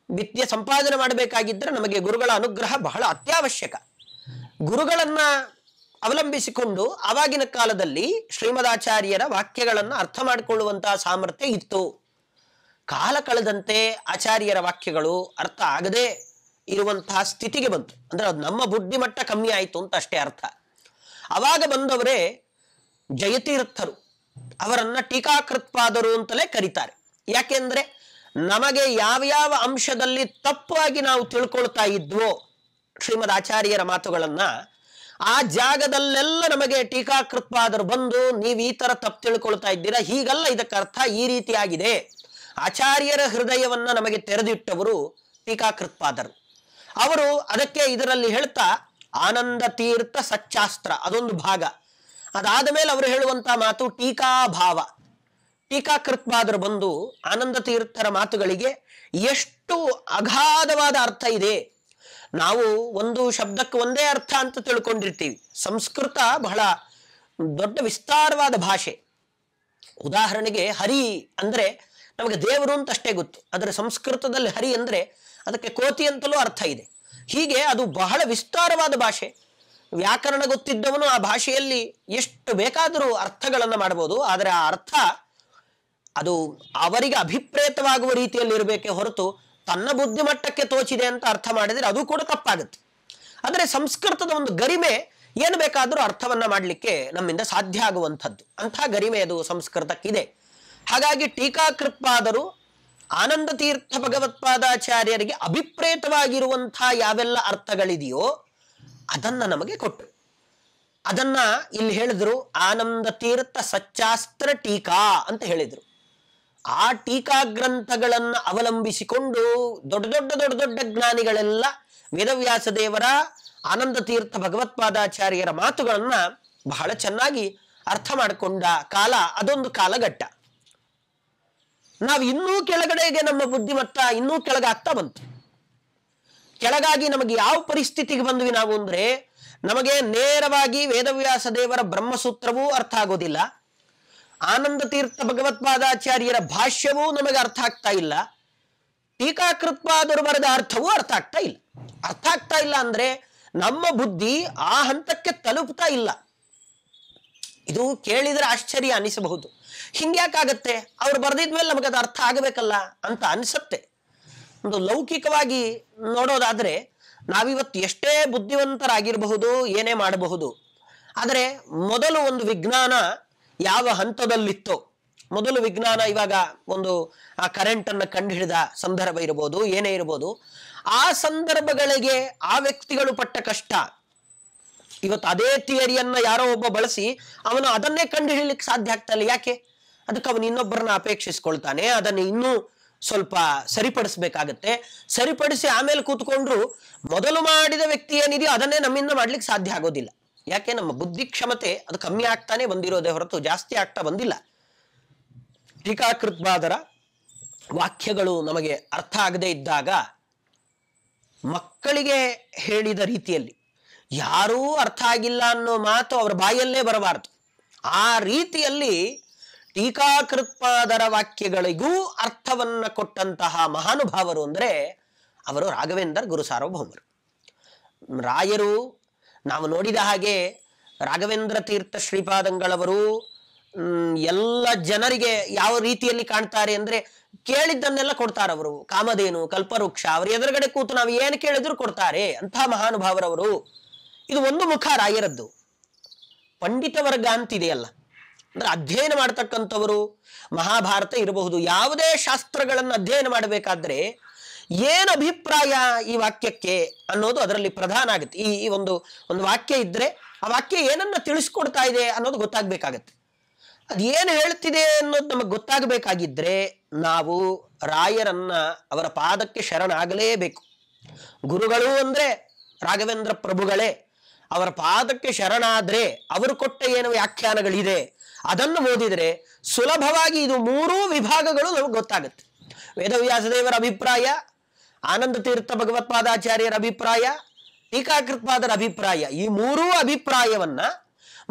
[SPEAKER 1] ವಿದ್ಯೆ ಸಂಪಾದನೆ ಮಾಡಬೇಕಾಗಿದ್ದರೆ ನಮಗೆ ಗುರುಗಳ ಅನುಗ್ರಹ ಬಹಳ ಅತ್ಯವಶ್ಯಕ. ಗುರುಗಳನ್ನ ಅವಲಂಬಿಸಿಕೊಂಡು ಆವಾಗಿನ ಕಾಲದಲ್ಲಿ ಶ್ರೀಮದಾಚಾರ್ಯರ ವಾಕ್ಯಗಳನ್ನ ಅರ್ಥ ಮಾಡಿಕೊಳ್ಳುವಂತಹ ಸಾಮರ್ಥ್ಯ ಇತ್ತು. ಕಾಲ ಕಳೆದಂತೆ ಆಚಾರ್ಯರ ವಾಕ್ಯಗಳು ಅರ್ಥ ಆಗದೆ ಇರುವಂತಹ ಸ್ಥಿತಿಗೆ ಬಂತು. ಅಂದ್ರೆ ಅದು ನಮ್ಮ ಬುದ್ಧಿಮಟ್ಟ ಕಮ್ಮಿ ಆಯಿತು ಅಂತ ಅಷ್ಟೇ ಅರ್ಥ. ಅವಾಗ ಬಂದವರೇ ಜಯತೀರ್ಥರು. ಅವರನ್ನ ಟೀಕಾಕೃತ್ಪಾದರು ಅಂತಲೇ ಕರೀತಾರೆ. ಯಾಕೆಂದ್ರೆ ನಮಗೆ ಯಾವ್ಯಾವ ಅಂಶದಲ್ಲಿ ತಪ್ಪಾಗಿ ನಾವು ತಿಳ್ಕೊಳ್ತಾ ಇದ್ವೋ ಶ್ರೀಮದ್ ಆಚಾರ್ಯರ ಮಾತುಗಳನ್ನ, ಆ ಜಾಗದಲ್ಲೆಲ್ಲ ನಮಗೆ ಟೀಕಾಕೃತ್ಪಾದರು ಬಂದು ನೀವು ಈ ತರ ತಪ್ಪು ತಿಳ್ಕೊಳ್ತಾ ಇದ್ದೀರಾ, ಹೀಗಲ್ಲ ಇದಕ್ಕೆ ಅರ್ಥ ಈ ರೀತಿಯಾಗಿದೆ. ಆಚಾರ್ಯರ ಹೃದಯವನ್ನ ನಮಗೆ ತೆರೆದಿಟ್ಟವರು ಟೀಕಾಕೃತ್ಪಾದರು. ಅವರು ಅದಕ್ಕೆ ಇದರಲ್ಲಿ ಹೇಳ್ತಾ ಆನಂದ ತೀರ್ಥ ಸಚ್ಚಾಸ್ತ್ರ ಅದೊಂದು ಭಾಗ. ಅದಾದ ಮೇಲೆ ಅವರು ಹೇಳುವಂತಹ ಮಾತು ಟೀಕಾಭಾವ. ಟೀಕಾಕೃತ್ಪಾದರು ಬಂದು ಆನಂದ ತೀರ್ಥರ ಮಾತುಗಳಿಗೆ ಎಷ್ಟು ಅಗಾಧವಾದ ಅರ್ಥ ಇದೆ. ನಾವು ಒಂದು ಶಬ್ದಕ್ಕೆ ಒಂದೇ ಅರ್ಥ ಅಂತ ತಿಳ್ಕೊಂಡಿರ್ತೀವಿ. ಸಂಸ್ಕೃತ ಬಹಳ ದೊಡ್ಡ ವಿಸ್ತಾರವಾದ ಭಾಷೆ. ಉದಾಹರಣೆಗೆ ಹರಿ ಅಂದ್ರೆ ನಮಗೆ ದೇವರು ಅಂತ ಅಷ್ಟೇ ಗೊತ್ತು. ಆದರೆ ಸಂಸ್ಕೃತದಲ್ಲಿ ಹರಿ ಅಂದ್ರೆ ಅದಕ್ಕೆ ಕೋತಿ ಅಂತಲೂ ಅರ್ಥ ಇದೆ. ಹೀಗೆ ಅದು ಬಹಳ ವಿಸ್ತಾರವಾದ ಭಾಷೆ. ವ್ಯಾಕರಣ ಗೊತ್ತಿದ್ದವನು ಆ ಭಾಷೆಯಲ್ಲಿ ಎಷ್ಟು ಬೇಕಾದರೂ ಅರ್ಥಗಳನ್ನು ಮಾಡಬಹುದು. ಆದರೆ ಆ ಅರ್ಥ ಅದು ಅವರಿಗೆ ಅಭಿಪ್ರೇತವಾಗುವ ರೀತಿಯಲ್ಲಿ ಇರಬೇಕೆ ಹೊರತು ತನ್ನ ಬುದ್ಧಿಮಟ್ಟಕ್ಕೆ ತೋಚಿದೆ ಅಂತ ಅರ್ಥ ಮಾಡಿದರೆ ಅದು ಕೂಡ ತಪ್ಪಾಗುತ್ತೆ. ಆದರೆ ಸಂಸ್ಕೃತದ ಒಂದು ಗರಿಮೆ ಏನು ಬೇಕಾದರೂ ಅರ್ಥವನ್ನ ಮಾಡಲಿಕ್ಕೆ ನಮ್ಮಿಂದ ಸಾಧ್ಯ ಆಗುವಂಥದ್ದು. ಅಂಥ ಗರಿಮೆ ಅದು ಸಂಸ್ಕೃತಕ್ಕಿದೆ. ಹಾಗಾಗಿ ಟೀಕಾಕೃತ್ಪಾದರು ಆನಂದ ತೀರ್ಥ ಭಗವತ್ಪಾದಾಚಾರ್ಯರಿಗೆ ಅಭಿಪ್ರೇತವಾಗಿರುವಂತಹ ಯಾವೆಲ್ಲ ಅರ್ಥಗಳಿದೆಯೋ ಅದನ್ನ ನಮಗೆ ಕೊಟ್ಟರು. ಅದನ್ನ ಇಲ್ಲಿ ಹೇಳಿದ್ರು ಆನಂದ ತೀರ್ಥ ಸಚ್ಚಾಸ್ತ್ರ ಟೀಕಾ ಅಂತ ಹೇಳಿದ್ರು. ಆ ಟೀಕಾ ಗ್ರಂಥಗಳನ್ನ ಅವಲಂಬಿಸಿಕೊಂಡು ದೊಡ್ಡ ಜ್ಞಾನಿಗಳೆಲ್ಲ ವೇದವ್ಯಾಸ ದೇವರ ಆನಂದ ತೀರ್ಥ ಭಗವತ್ಪಾದಾಚಾರ್ಯರ ಮಾತುಗಳನ್ನ ಬಹಳ ಚೆನ್ನಾಗಿ ಅರ್ಥ ಮಾಡಿಕೊಂಡ ಕಾಲ ಅದೊಂದು ಕಾಲಘಟ್ಟ. ನಾವು ಇನ್ನೂ ಕೆಳಗಡೆಗೆ ನಮ್ಮ ಬುದ್ಧಿಮಟ್ಟ ಇನ್ನೂ ಕೆಳಗಾಗ್ತಾ ಬಂತು. ಕೆಳಗಾಗಿ ನಮಗೆ ಯಾವ ಪರಿಸ್ಥಿತಿಗೆ ಬಂದ್ವಿ ನಾವು ಅಂದ್ರೆ, ನಮಗೆ ನೇರವಾಗಿ ವೇದವ್ಯಾಸ ದೇವರ ಬ್ರಹ್ಮಸೂತ್ರವೂ ಅರ್ಥ ಆಗೋದಿಲ್ಲ, ಆನಂದ ತೀರ್ಥ ಭಗವತ್ಪಾದಾಚಾರ್ಯರ ಭಾಷ್ಯವೂ ನಮಗೆ ಅರ್ಥ ಆಗ್ತಾ ಇಲ್ಲ, ಟೀಕಾಕೃತ್ಪಾದರು ಬರೆದ ಅರ್ಥವೂ ಅರ್ಥ ಆಗ್ತಾ ಇಲ್ಲ. ಅರ್ಥ ಆಗ್ತಾ ಇಲ್ಲ ಅಂದ್ರೆ ನಮ್ಮ ಬುದ್ಧಿ ಆ ಹಂತಕ್ಕೆ ತಲುಪ್ತಾ ಇಲ್ಲ. ಇದು ಕೇಳಿದ್ರೆ ಆಶ್ಚರ್ಯ ಅನಿಸಬಹುದು. ಹಿಂಗ್ಯಾಕಾಗತ್ತೆ, ಅವ್ರು ಬರೆದಿದ್ಮೇಲೆ ನಮಗದು ಅರ್ಥ ಆಗಬೇಕಲ್ಲ ಅಂತ ಅನಿಸುತ್ತೆ. ಒಂದು ಲೌಕಿಕವಾಗಿ ನೋಡೋದಾದ್ರೆ ನಾವಿವತ್ತು ಎಷ್ಟೇ ಬುದ್ಧಿವಂತರಾಗಿರಬಹುದು, ಏನೇ ಮಾಡಬಹುದು, ಆದರೆ ಮೊದಲು ಒಂದು ವಿಜ್ಞಾನ ಯಾವ ಹಂತದಲ್ಲಿತ್ತೋ, ಮೊದಲು ವಿಜ್ಞಾನ ಇವಾಗ ಒಂದು ಆ ಕರೆಂಟ್ ಅನ್ನು ಕಂಡುಹಿಡಿದ ಸಂದರ್ಭ ಇರಬಹುದು, ಏನೇ ಇರಬಹುದು, ಆ ಸಂದರ್ಭಗಳಿಗೆ ಆ ವ್ಯಕ್ತಿಗಳು ಪಟ್ಟ ಕಷ್ಟ ಇವತ್ತು ಅದೇ ಥಿಯರಿಯನ್ನ ಯಾರೋ ಒಬ್ಬ ಬಳಸಿ ಅವನು ಅದನ್ನೇ ಕಂಡುಹಿಡಿಯಲಿಕ್ಕೆ ಸಾಧ್ಯ ಆಗ್ತಾ ಇಲ್ಲ. ಯಾಕೆ? ಅದಕ್ಕೆ ಅವನು ಇನ್ನೊಬ್ಬರನ್ನ ಅಪೇಕ್ಷಿಸ್ಕೊಳ್ತಾನೆ, ಅದನ್ನು ಇನ್ನೂ ಸ್ವಲ್ಪ ಸರಿಪಡಿಸ್ಬೇಕಾಗತ್ತೆ. ಸರಿಪಡಿಸಿ ಆಮೇಲೆ ಕೂತ್ಕೊಂಡ್ರು ಮೊದಲು ಮಾಡಿದ ವ್ಯಕ್ತಿ ಏನಿದೆಯೋ ಅದನ್ನೇ ನಮ್ಮಿಂದ ಮಾಡ್ಲಿಕ್ಕೆ ಸಾಧ್ಯ ಆಗೋದಿಲ್ಲ. ಯಾಕೆ? ನಮ್ಮ ಬುದ್ಧಿ ಕ್ಷಮತೆ ಅದು ಕಮ್ಮಿ ಆಗ್ತಾನೆ ಬಂದಿರೋದೇ ಹೊರತು ಜಾಸ್ತಿ ಆಗ್ತಾ ಬಂದಿಲ್ಲ. ಟೀಕಾಕೃತ್ಪಾದರ ವಾಕ್ಯಗಳು ನಮಗೆ ಅರ್ಥ ಆಗದೆ ಇದ್ದಾಗ ಮಕ್ಕಳಿಗೆ ಹೇಳಿದ ರೀತಿಯಲ್ಲಿ ಯಾರೂ ಅರ್ಥ ಆಗಿಲ್ಲ ಅನ್ನೋ ಮಾತು ಅವರ ಬಾಯಲ್ಲೇ ಬರಬಾರದು. ಆ ರೀತಿಯಲ್ಲಿ ಟೀಕಾಕೃತ್ಪಾದರ ವಾಕ್ಯಗಳಿಗೂ ಅರ್ಥವನ್ನ ಕೊಟ್ಟಂತಹ ಮಹಾನುಭಾವರು ಅಂದರೆ ಅವರು ರಾಘವೇಂದ್ರ ಗುರು ಸಾರ್ವಭೌಮರು. ರಾಯರು ನಾವು ನೋಡಿದ ಹಾಗೆ ರಾಘವೇಂದ್ರ ತೀರ್ಥ ಶ್ರೀಪಾದಂಗಳವರು ಎಲ್ಲ ಜನರಿಗೆ ಯಾವ ರೀತಿಯಲ್ಲಿ ಕಾಣ್ತಾರೆ ಅಂದ್ರೆ ಕೇಳಿದ್ದನ್ನೆಲ್ಲ ಕೊಡ್ತಾರವರು. ಕಾಮಧೇನು, ಕಲ್ಪವೃಕ್ಷ, ಅವರ ಎದುರುಗಡೆ ಕೂತು ನಾವು ಏನು ಕೇಳಿದ್ರು ಕೊಡ್ತಾರೆ ಅಂತಹ ಮಹಾನುಭಾವರವರು. ಇದು ಒಂದು ಮುಖ ರಾಯರದ್ದು. ಪಂಡಿತ ವರ್ಗ ಅಂತಿದೆಯಲ್ಲ, ಅಂದ್ರೆ ಅಧ್ಯಯನ ಮಾಡ್ತಕ್ಕಂಥವರು, ಮಹಾಭಾರತ ಇರಬಹುದು, ಯಾವುದೇ ಶಾಸ್ತ್ರಗಳನ್ನು ಅಧ್ಯಯನ ಮಾಡಬೇಕಾದ್ರೆ ಏನು ಅಭಿಪ್ರಾಯ ಈ ವಾಕ್ಯಕ್ಕೆ ಅನ್ನೋದು ಅದರಲ್ಲಿ ಪ್ರಧಾನ ಆಗುತ್ತೆ. ಈ ಒಂದು ವಾಕ್ಯ ಇದ್ರೆ ಆ ವಾಕ್ಯ ಏನನ್ನ ತಿಳಿಸ್ಕೊಡ್ತಾ ಇದೆ ಅನ್ನೋದು ಗೊತ್ತಾಗ್ಬೇಕಾಗತ್ತೆ. ಅದೇನು ಹೇಳ್ತಿದೆ ಅನ್ನೋದು ನಮಗೆ ಗೊತ್ತಾಗಬೇಕಾಗಿದ್ರೆ ನಾವು ರಾಯರನ್ನ ಅವರ ಪಾದಕ್ಕೆ ಶರಣಾಗಲೇಬೇಕು. ಗುರುಗಳು ಅಂದ್ರೆ ರಾಘವೇಂದ್ರ ಪ್ರಭುಗಳೇ. ಅವರ ಪಾದಕ್ಕೆ ಶರಣಾದ್ರೆ ಅವರು ಕೊಟ್ಟ ಏನು ವ್ಯಾಖ್ಯಾನಗಳಿದೆ ಅದನ್ನು ಓದಿದರೆ ಸುಲಭವಾಗಿ ಇದು ಮೂರೂ ವಿಭಾಗಗಳು ನಮಗೆ ಗೊತ್ತಾಗುತ್ತೆ. ವೇದವ್ಯಾಸದೇವರ ಅಭಿಪ್ರಾಯ, ಆನಂದ ತೀರ್ಥ ಭಗವತ್ಪಾದಾಚಾರ್ಯರ ಅಭಿಪ್ರಾಯ, ಟೀಕಾಕೃತ್ಪಾದರ ಅಭಿಪ್ರಾಯ, ಈ ಮೂರೂ ಅಭಿಪ್ರಾಯವನ್ನ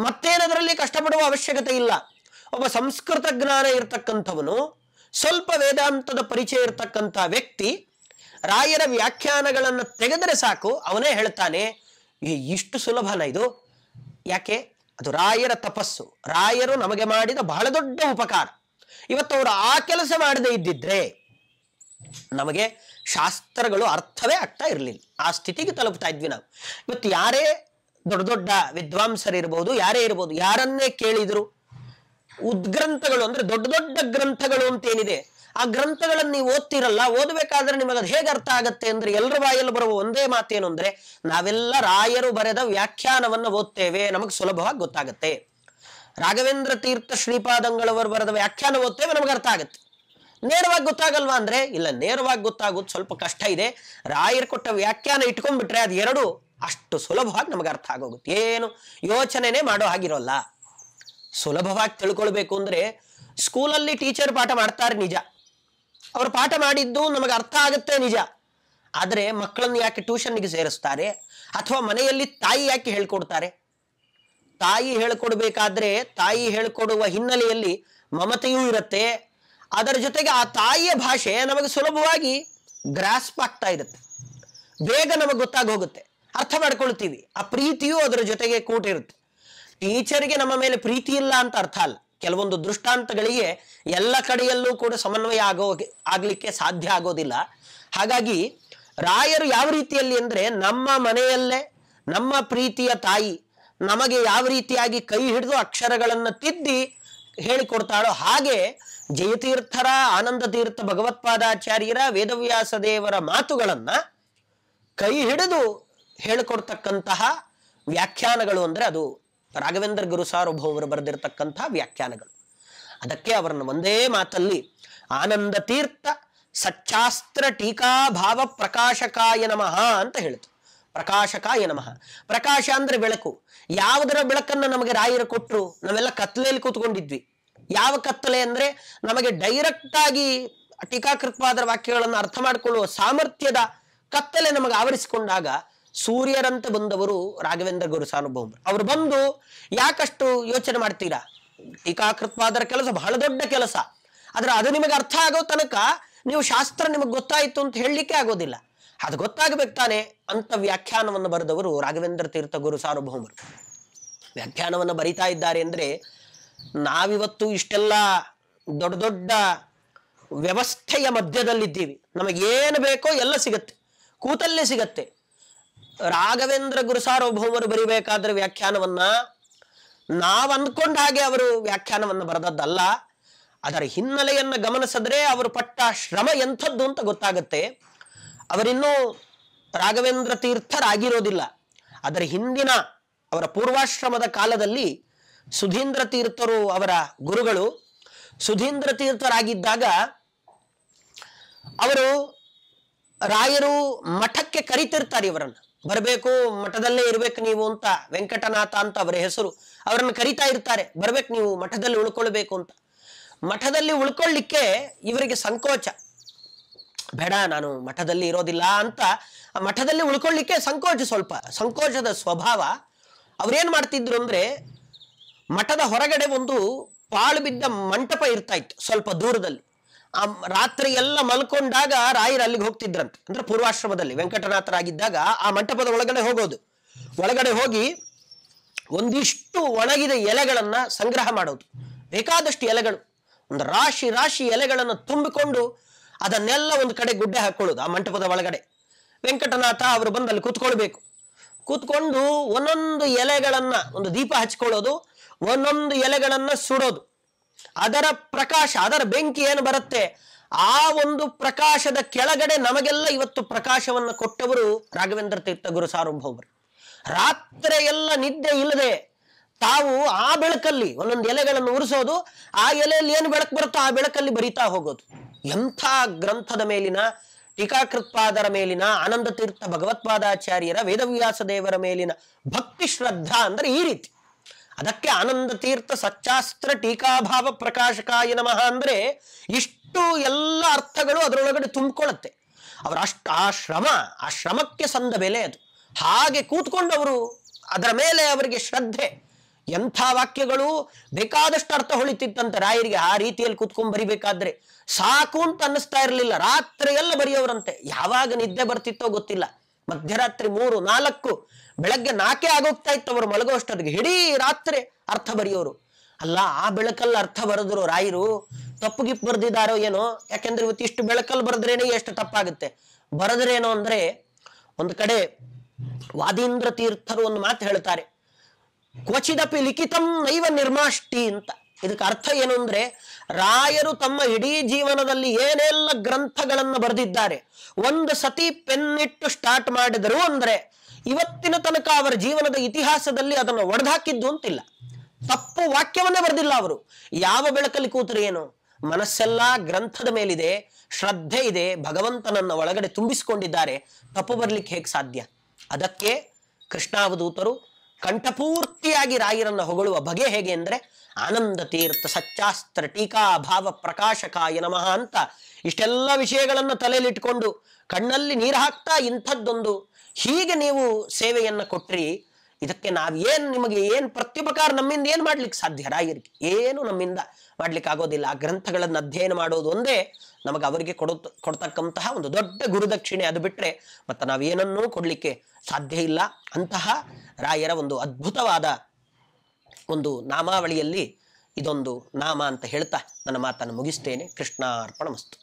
[SPEAKER 1] ಮತ್ತೇನದರಲ್ಲಿ ಕಷ್ಟಪಡುವ ಅವಶ್ಯಕತೆ ಇಲ್ಲ. ಒಬ್ಬ ಸಂಸ್ಕೃತ ಜ್ಞಾನ ಇರ್ತಕ್ಕಂಥವನು, ಸ್ವಲ್ಪ ವೇದಾಂತದ ಪರಿಚಯ ಇರ್ತಕ್ಕಂಥ ವ್ಯಕ್ತಿ ರಾಯರ ವ್ಯಾಖ್ಯಾನಗಳನ್ನು ತೆಗೆದರೆ ಸಾಕು, ಅವನೇ ಹೇಳ್ತಾನೆ ಇಷ್ಟು ಸುಲಭನ ಇದು. ಯಾಕೆ? ಅದು ರಾಯರ ತಪಸ್ಸು, ರಾಯರು ನಮಗೆ ಮಾಡಿದ ಬಹಳ ದೊಡ್ಡ ಉಪಕಾರ. ಇವತ್ತು ಅವರು ಆ ಕೆಲಸ ಮಾಡದೇ ಇದ್ದಿದ್ರೆ ನಮಗೆ ಶಾಸ್ತ್ರಗಳು ಅರ್ಥವೇ ಆಗ್ತಾ ಇರಲಿಲ್ಲ. ಆ ಸ್ಥಿತಿಗೆ ತಲುಪ್ತಾ ಇದ್ವಿ ನಾವು. ಇವತ್ತು ಯಾರೇ ದೊಡ್ಡ ದೊಡ್ಡ ವಿದ್ವಾಂಸರಿರ್ಬೋದು, ಯಾರೇ ಇರ್ಬೋದು, ಯಾರನ್ನೇ ಕೇಳಿದ್ರು ಉದ್ಗ್ರಂಥಗಳು ಅಂದ್ರೆ ದೊಡ್ಡ ದೊಡ್ಡ ಗ್ರಂಥಗಳು ಅಂತ ಏನಿದೆ, ಆ ಗ್ರಂಥಗಳನ್ನು ನೀವು ಓದ್ತಿರಲ್ಲ, ಓದಬೇಕಾದ್ರೆ ನಿಮಗೆ ಅದು ಹೇಗೆ ಅರ್ಥ ಆಗತ್ತೆ ಅಂದ್ರೆ ಎಲ್ಲರ ಬಾಯಲ್ಲಿ ಬರುವ ಒಂದೇ ಮಾತೇನು ಅಂದ್ರೆ ನಾವೆಲ್ಲ ರಾಯರು ಬರೆದ ವ್ಯಾಖ್ಯಾನವನ್ನು ಓದ್ತೇವೆ, ನಮಗೆ ಸುಲಭವಾಗಿ ಗೊತ್ತಾಗತ್ತೆ. ರಾಘವೇಂದ್ರ ತೀರ್ಥ ಶ್ರೀಪಾದಂಗಳವರು ಬರೆದ ವ್ಯಾಖ್ಯಾನ ಓದ್ತೇವೆ, ನಮಗೆ ಅರ್ಥ ಆಗುತ್ತೆ. ನೇರವಾಗಿ ಗೊತ್ತಾಗಲ್ವಾ ಅಂದ್ರೆ ಇಲ್ಲ, ನೇರವಾಗಿ ಗೊತ್ತಾಗೋದು ಸ್ವಲ್ಪ ಕಷ್ಟ ಇದೆ. ರಾಯರು ಕೊಟ್ಟ ವ್ಯಾಖ್ಯಾನ ಇಟ್ಕೊಂಡ್ಬಿಟ್ರೆ ಅದು ಎರಡು ಅಷ್ಟು ಸುಲಭವಾಗಿ ನಮಗೆ ಅರ್ಥ ಆಗೋಗುತ್ತೆ. ಏನು ಯೋಚನೆನೇ ಮಾಡೋ ಹಾಗಿರೋಲ್ಲ. ಸುಲಭವಾಗಿ ತಿಳ್ಕೊಳ್ಬೇಕು ಅಂದ್ರೆ ಸ್ಕೂಲಲ್ಲಿ ಟೀಚರ್ ಪಾಠ ಮಾಡ್ತಾರೆ ನಿಜ, ಅವರು ಪಾಠ ಮಾಡಿದ್ದು ನಮಗೆ ಅರ್ಥ ಆಗುತ್ತೆ ನಿಜ. ಆದರೆ ಮಕ್ಕಳನ್ನು ಯಾಕೆ ಟ್ಯೂಷನ್ಗೆ ಸೇರಿಸ್ತಾರೆ? ಅಥವಾ ಮನೆಯಲ್ಲಿ ತಾಯಿ ಯಾಕೆ ಹೇಳ್ಕೊಡ್ತಾರೆ? ತಾಯಿ ಹೇಳ್ಕೊಡ್ಬೇಕಾದ್ರೆ ತಾಯಿ ಹೇಳ್ಕೊಡುವ ಹಿನ್ನೆಲೆಯಲ್ಲಿ ಮಮತೆಯೂ ಇರುತ್ತೆ. ಅದರ ಜೊತೆಗೆ ಆ ತಾಯಿಯ ಭಾಷೆ ನಮಗೆ ಸುಲಭವಾಗಿ ಗ್ರಾಸ್ಪ್ ಆಗ್ತಾ ಇರುತ್ತೆ, ಬೇಗ ನಮಗೆ ಗೊತ್ತಾಗೋಗುತ್ತೆ, ಅರ್ಥ ಮಾಡ್ಕೊಳ್ತೀವಿ. ಆ ಪ್ರೀತಿಯೂ ಅದರ ಜೊತೆಗೆ ಕೂಟಿರುತ್ತೆ. ಟೀಚರ್ಗೆ ನಮ್ಮ ಮೇಲೆ ಪ್ರೀತಿ ಇಲ್ಲ ಅಂತ ಅರ್ಥ ಅಲ್ಲ. ಕೆಲವೊಂದು ದೃಷ್ಟಾಂತಗಳಿಗೆ ಎಲ್ಲ ಕಡೆಯಲ್ಲೂ ಕೂಡ ಸಮನ್ವಯ ಆಗ್ಲಿಕ್ಕೆ ಸಾಧ್ಯ ಆಗೋದಿಲ್ಲ. ಹಾಗಾಗಿ ರಾಯರು ಯಾವ ರೀತಿಯಲ್ಲಿ ಅಂದ್ರೆ ನಮ್ಮ ಮನೆಯಲ್ಲೇ ನಮ್ಮ ಪ್ರೀತಿಯ ತಾಯಿ ನಮಗೆ ಯಾವ ರೀತಿಯಾಗಿ ಕೈ ಹಿಡಿದು ಅಕ್ಷರಗಳನ್ನು ತಿದ್ದಿ ಹೇಳಿಕೊಡ್ತಾಳೋ ಹಾಗೆ ಜಯತೀರ್ಥರ, ಆನಂದ ತೀರ್ಥ ಭಗವತ್ಪಾದಾಚಾರ್ಯರ, ವೇದವ್ಯಾಸ ದೇವರ ಮಾತುಗಳನ್ನ ಕೈ ಹಿಡಿದು ಹೇಳಿಕೊಡ್ತಕ್ಕಂತಹ ವ್ಯಾಖ್ಯಾನಗಳು ಅಂದ್ರೆ ಅದು ರಾಘವೇಂದ್ರ ಗುರು ಸಾರ್ವಭೌಮರು ಬರೆದಿರತಕ್ಕಂಥ ವ್ಯಾಖ್ಯಾನಗಳು. ಅದಕ್ಕೆ ಅವರನ್ನು ಒಂದೇ ಮಾತಲ್ಲಿ ಆನಂದ ತೀರ್ಥ ಸಚ್ಚಾಸ್ತ್ರ ಟೀಕಾಭಾವ ಪ್ರಕಾಶಕಾಯ ನಮಃ ಅಂತ ಹೇಳಿತು. ಪ್ರಕಾಶಕಾಯ ನಮಃ. ಪ್ರಕಾಶ ಅಂದ್ರೆ ಬೆಳಕು. ಯಾವುದರ ಬೆಳಕನ್ನು ನಮಗೆ ರಾಯರು ಕೊಟ್ಟರು? ನಾವೆಲ್ಲ ಕತ್ತಲೆಯಲ್ಲಿ ಕೂತ್ಕೊಂಡಿದ್ವಿ. ಯಾವ ಕತ್ತಲೆ ಅಂದ್ರೆ ನಮಗೆ ಡೈರೆಕ್ಟ್ ಆಗಿ ಟೀಕಾಕೃತ್ಪಾದರ ವಾಕ್ಯಗಳನ್ನು ಅರ್ಥ ಮಾಡಿಕೊಳ್ಳುವ ಸಾಮರ್ಥ್ಯದ ಕತ್ತಲೆ ನಮಗೆ ಆವರಿಸಿಕೊಂಡಾಗ ಸೂರ್ಯರಂತೆ ಬಂದವರು ರಾಘವೇಂದ್ರ ಗುರು ಸಾರ್ವಭೌಮರು. ಅವರು ಬಂದು ಯಾಕಷ್ಟು ಯೋಚನೆ ಮಾಡ್ತೀರಾ? ಟೀಕಾಕೃತ್ಪಾದರ ಕೆಲಸ ಬಹಳ ದೊಡ್ಡ ಕೆಲಸ. ಆದ್ರೆ ಅದು ನಿಮಗೆ ಅರ್ಥ ಆಗೋ ತನಕ ನೀವು ಶಾಸ್ತ್ರ ನಿಮಗೆ ಗೊತ್ತಾಯಿತು ಅಂತ ಹೇಳಲಿಕ್ಕೆ ಆಗೋದಿಲ್ಲ. ಅದು ಗೊತ್ತಾಗಬೇಕು ತಾನೆ ಅಂತ ವ್ಯಾಖ್ಯಾನವನ್ನು ಬರೆದವರು ರಾಘವೇಂದ್ರ ತೀರ್ಥ ಗುರು ಸಾರ್ವಭೌಮರು. ವ್ಯಾಖ್ಯಾನವನ್ನು ಬರಿತಾ ಇದ್ದಾರೆ ಅಂದ್ರೆ ನಾವಿವತ್ತು ಇಷ್ಟೆಲ್ಲ ದೊಡ್ಡ ದೊಡ್ಡ ವ್ಯವಸ್ಥೆಯ ಮಧ್ಯದಲ್ಲಿದ್ದೀವಿ, ನಮಗೇನು ಬೇಕೋ ಎಲ್ಲ ಸಿಗತ್ತೆ, ಕೂತಲ್ಲೇ ಸಿಗತ್ತೆ. ರಾಘವೇಂದ್ರ ಗುರು ಸಾರ್ವಭೌಮರು ಬರಿಬೇಕಾದ್ರೆ ವ್ಯಾಖ್ಯಾನವನ್ನ ನಾವು ಅಂದ್ಕೊಂಡ ಹಾಗೆ ಅವರು ವ್ಯಾಖ್ಯಾನವನ್ನ ಬರೆದದ್ದಲ್ಲ. ಅದರ ಹಿನ್ನೆಲೆಯನ್ನು ಗಮನಿಸಿದ್ರೆ ಅವರು ಪಟ್ಟ ಶ್ರಮ ಎಂಥದ್ದು ಅಂತ ಗೊತ್ತಾಗತ್ತೆ. ಅವರಿನ್ನೂ ರಾಘವೇಂದ್ರ ತೀರ್ಥರಾಗಿರೋದಿಲ್ಲ. ಅದರ ಹಿಂದಿನ ಅವರ ಪೂರ್ವಾಶ್ರಮದ ಕಾಲದಲ್ಲಿ ಸುಧೀಂದ್ರ ತೀರ್ಥರು ಅವರ ಗುರುಗಳು. ಸುಧೀಂದ್ರ ತೀರ್ಥರಾಗಿದ್ದಾಗ ಅವರು ರಾಯರು ಮಠಕ್ಕೆ ಕರಿತಿರ್ತಾರೆ, ಇವರನ್ನು ಬರಬೇಕು, ಮಠದಲ್ಲೇ ಇರ್ಬೇಕು ನೀವು ಅಂತ. ವೆಂಕಟನಾಥ ಅಂತ ಅವರ ಹೆಸರು. ಅವರನ್ನು ಕರಿತಾ ಇರ್ತಾರೆ, ಬರ್ಬೇಕು ನೀವು, ಮಠದಲ್ಲಿ ಉಳ್ಕೊಳ್ಬೇಕು ಅಂತ. ಮಠದಲ್ಲಿ ಉಳ್ಕೊಳ್ಳಿಕ್ಕೆ ಇವರಿಗೆ ಸಂಕೋಚ, ಬೇಡ ನಾನು ಮಠದಲ್ಲಿ ಇರೋದಿಲ್ಲ ಅಂತ. ಆ ಮಠದಲ್ಲಿ ಉಳ್ಕೊಳ್ಳಿಕ್ಕೆ ಸಂಕೋಚ, ಸ್ವಲ್ಪ ಸಂಕೋಚದ ಸ್ವಭಾವ. ಅವ್ರೇನ್ ಮಾಡ್ತಿದ್ರು ಅಂದ್ರೆ, ಮಠದ ಹೊರಗಡೆ ಒಂದು ಪಾಳು ಬಿದ್ದ ಮಂಟಪ ಇರ್ತಾ ಇತ್ತು ಸ್ವಲ್ಪ ದೂರದಲ್ಲಿ. ಆ ರಾತ್ರಿ ಎಲ್ಲ ಮಲ್ಕೊಂಡಾಗ ರಾಯರು ಅಲ್ಲಿಗೆ ಹೋಗ್ತಿದ್ರಂತೆ. ಅಂದ್ರೆ ಪೂರ್ವಾಶ್ರಮದಲ್ಲಿ ವೆಂಕಟನಾಥರಾಗಿದ್ದಾಗ ಆ ಮಂಟಪದ ಒಳಗಡೆ ಹೋಗೋದು. ಒಳಗಡೆ ಹೋಗಿ ಒಂದಿಷ್ಟು ಒಣಗಿದ ಎಲೆಗಳನ್ನ ಸಂಗ್ರಹ ಮಾಡೋದು, ಬೇಕಾದಷ್ಟು ಎಲೆಗಳು, ಒಂದು ರಾಶಿ ರಾಶಿ ಎಲೆಗಳನ್ನು ತುಂಬಿಕೊಂಡು ಅದನ್ನೆಲ್ಲ ಒಂದು ಕಡೆ ಗುಡ್ಡೆ ಹಾಕೊಳ್ಳೋದು ಆ ಮಂಟಪದ ಒಳಗಡೆ. ವೆಂಕಟನಾಥ ಅವರು ಬಂದು ಅಲ್ಲಿ ಕೂತ್ಕೊಳ್ಬೇಕು. ಕೂತ್ಕೊಂಡು ಒಂದೊಂದು ಎಲೆಗಳನ್ನ, ಒಂದು ದೀಪ ಹಚ್ಕೊಳ್ಳೋದು, ಒಂದೊಂದು ಎಲೆಗಳನ್ನ ಸುಡೋದು. ಅದರ ಪ್ರಕಾಶ, ಅದರ ಬೆಂಕಿ ಏನು ಬರುತ್ತೆ, ಆ ಒಂದು ಪ್ರಕಾಶದ ಕೆಳಗಡೆ ನಮಗೆಲ್ಲ ಇವತ್ತು ಪ್ರಕಾಶವನ್ನು ಕೊಟ್ಟವರು ರಾಘವೇಂದ್ರ ತೀರ್ಥ ಗುರು ಸಾರ್ವಭೌಮರು. ರಾತ್ರಿ ಎಲ್ಲ ನಿದ್ದೆ ಇಲ್ಲದೆ ತಾವು ಆ ಬೆಳಕಲ್ಲಿ ಒಂದೊಂದು ಎಲೆಗಳನ್ನು ಉರಿಸೋದು, ಆ ಎಲೆಯಲ್ಲಿ ಏನು ಬೆಳಕು ಬರುತ್ತೋ ಆ ಬೆಳಕಲ್ಲಿ ಬರಿತಾ ಹೋಗೋದು. ಎಂಥ ಗ್ರಂಥದ ಮೇಲಿನ, ಟೀಕಾಕೃತ್ಪಾದರ ಮೇಲಿನ, ಆನಂದ ತೀರ್ಥ ಭಗವತ್ಪಾದಾಚಾರ್ಯರ, ವೇದವ್ಯಾಸ ದೇವರ ಮೇಲಿನ ಭಕ್ತಿ ಶ್ರದ್ಧಾ ಅಂದ್ರೆ ಈ ರೀತಿ. ಅದಕ್ಕೆ ಆನಂದ ತೀರ್ಥ ಸಚ್ಚಾಸ್ತ್ರ ಟೀಕಾಭಾವ ಪ್ರಕಾಶಕಾಯ ನಮಃ ಅಂದ್ರೆ ಇಷ್ಟು ಎಲ್ಲ ಅರ್ಥಗಳು ಅದರೊಳಗಡೆ ತುಂಬಿಕೊಳ್ಳುತ್ತೆ. ಅವರ ಆ ಶ್ರಮಕ್ಕೆ ಸಂದ ಬೆಲೆ ಅದು. ಹಾಗೆ ಕೂತ್ಕೊಂಡವರು ಅದರ ಮೇಲೆ ಅವರಿಗೆ ಶ್ರದ್ಧೆ. ಎಂಥ ವಾಕ್ಯಗಳು ಬೇಕಾದಷ್ಟು ಅರ್ಥ ಹೊಳಿತಿತ್ತಂತೆ ರಾಯರಿಗೆ. ಆ ರೀತಿಯಲ್ಲಿ ಕೂತ್ಕೊಂಡ್ ಬರಿಬೇಕಾದ್ರೆ ಸಾಕು ಅಂತ ಅನ್ನಿಸ್ತಾ ಇರಲಿಲ್ಲ. ರಾತ್ರಿ ಎಲ್ಲ ಬರೆಯೋರಂತೆ. ಯಾವಾಗ ನಿದ್ದೆ ಬರ್ತಿತ್ತೋ ಗೊತ್ತಿಲ್ಲ. ಮಧ್ಯರಾತ್ರಿ 3, 4, ಬೆಳಗ್ಗೆ 4 ಆಗೋಗ್ತಾ ಇತ್ತು ಅವರು ಮಲಗೋಷ್ಟೊತ್ತಿಗೆ. ಇಡೀ ರಾತ್ರಿ ಅರ್ಥ ಬರೆಯೋರು. ಅಲ್ಲ, ಆ ಬೆಳಕಲ್ಲಿ ಅರ್ಥ ಬರೆದ್ರು ರಾಯರು, ತಪ್ಪು ಗಿಪ್ಪು ಬರೆದಿದ್ದಾರೋ ಏನೋ. ಯಾಕೆಂದ್ರೆ ಇವತ್ತು ಇಷ್ಟು ಬೆಳಕಲ್ಲಿ ಬರೆದ್ರೇನೆ ಎಷ್ಟು ತಪ್ಪಾಗುತ್ತೆ. ಬರೆದ್ರೇನೋ ಅಂದ್ರೆ, ಒಂದು ಕಡೆ ವಾದೀಂದ್ರ ತೀರ್ಥರು ಒಂದು ಮಾತು ಹೇಳ್ತಾರೆ, ಕ್ವಚಿದಪಿ ಲಿಖಿತಂ ನೈವ ನಿರ್ಮಾಷ್ಟಿ ಅಂತ. ಇದಕ್ಕೆ ಅರ್ಥ ಏನು ಅಂದ್ರೆ, ರಾಯರು ತಮ್ಮ ಇಡೀ ಜೀವನದಲ್ಲಿ ಏನೆಲ್ಲ ಗ್ರಂಥಗಳನ್ನು ಬರೆದಿದ್ದಾರೆ, ಒಂದು ಸತಿ ಪೆನ್ನಿಟ್ಟು ಸ್ಟಾರ್ಟ್ ಮಾಡಿದರು ಅಂದ್ರೆ ಇವತ್ತಿನ ತನಕ ಅವರ ಜೀವನದ ಇತಿಹಾಸದಲ್ಲಿ ಅದನ್ನು ಒಡೆದಾಕಿದ್ದು ಅಂತಿಲ್ಲ. ತಪ್ಪು ವಾಕ್ಯವನ್ನೇ ಬರೆದಿಲ್ಲ ಅವರು. ಯಾವ ಬೆಳಕಲ್ಲಿ ಕೂತರು ಏನು, ಮನಸ್ಸೆಲ್ಲ ಗ್ರಂಥದ ಮೇಲಿದೆ, ಶ್ರದ್ಧೆ ಇದೆ, ಭಗವಂತನನ್ನ ಒಳಗಡೆ ತುಂಬಿಸಿಕೊಂಡಿದ್ದಾರೆ. ತಪ್ಪು ಬರ್ಲಿಕ್ಕೆ ಹೇಗೆ ಸಾಧ್ಯ? ಅದಕ್ಕೆ ಕೃಷ್ಣಾವಧೂತರು ಕಂಠಪೂರ್ತಿಯಾಗಿ ರಾಯರನ್ನ ಹೊಗಳುವ ಬಗೆ ಹೇಗೆ ಅಂದ್ರೆ, ಆನಂದ ತೀರ್ಥ ಸಚ್ಚಾಸ್ತ್ರ ಟೀಕಾ ಭಾವ ಪ್ರಕಾಶಕಾಯ ನಮಃ ಅಂತ ಇಷ್ಟೆಲ್ಲ ವಿಷಯಗಳನ್ನ ತಲೆಯಲ್ಲಿಟ್ಕೊಂಡು ಕಣ್ಣಲ್ಲಿ ನೀರು ಹಾಕ್ತಾ ಇಂಥದ್ದೊಂದು ಹೀಗೆ ನೀವು ಸೇವೆಯನ್ನ ಕೊಟ್ರಿ. ಇದಕ್ಕೆ ನಾವೇನ್, ನಿಮಗೆ ಏನ್ ಪ್ರತ್ಯುಪಕಾರ ನಮ್ಮಿಂದ ಏನ್ ಮಾಡ್ಲಿಕ್ಕೆ ಸಾಧ್ಯ? ರಾಯರಿಗೆ ಏನು ನಮ್ಮಿಂದ ಮಾಡ್ಲಿಕ್ಕೆ ಆಗೋದಿಲ್ಲ. ಆ ಗ್ರಂಥಗಳನ್ನು ಅಧ್ಯಯನ ಮಾಡೋದು ಒಂದೇ ನಮಗೆ ಅವರಿಗೆ ಕೊಡ್ತಕ್ಕಂತಹ ಒಂದು ದೊಡ್ಡ ಗುರುದಕ್ಷಿಣೆ. ಅದು ಬಿಟ್ರೆ ಮತ್ತೆ ನಾವೇನನ್ನೂ ಕೊಡ್ಲಿಕ್ಕೆ ಸಾಧ್ಯ ಇಲ್ಲ. ಅಂತಹ ರಾಯರ ಒಂದು ಅದ್ಭುತವಾದ ಒಂದು ನಾಮಾವಳಿಯಲ್ಲಿ ಇದೊಂದು ನಾಮ ಅಂತ ಹೇಳ್ತಾ ನನ್ನ ಮಾತನ್ನು ಮುಗಿಸ್ತೇನೆ. ಕೃಷ್ಣಾರ್ಪಣಮಸ್ತು.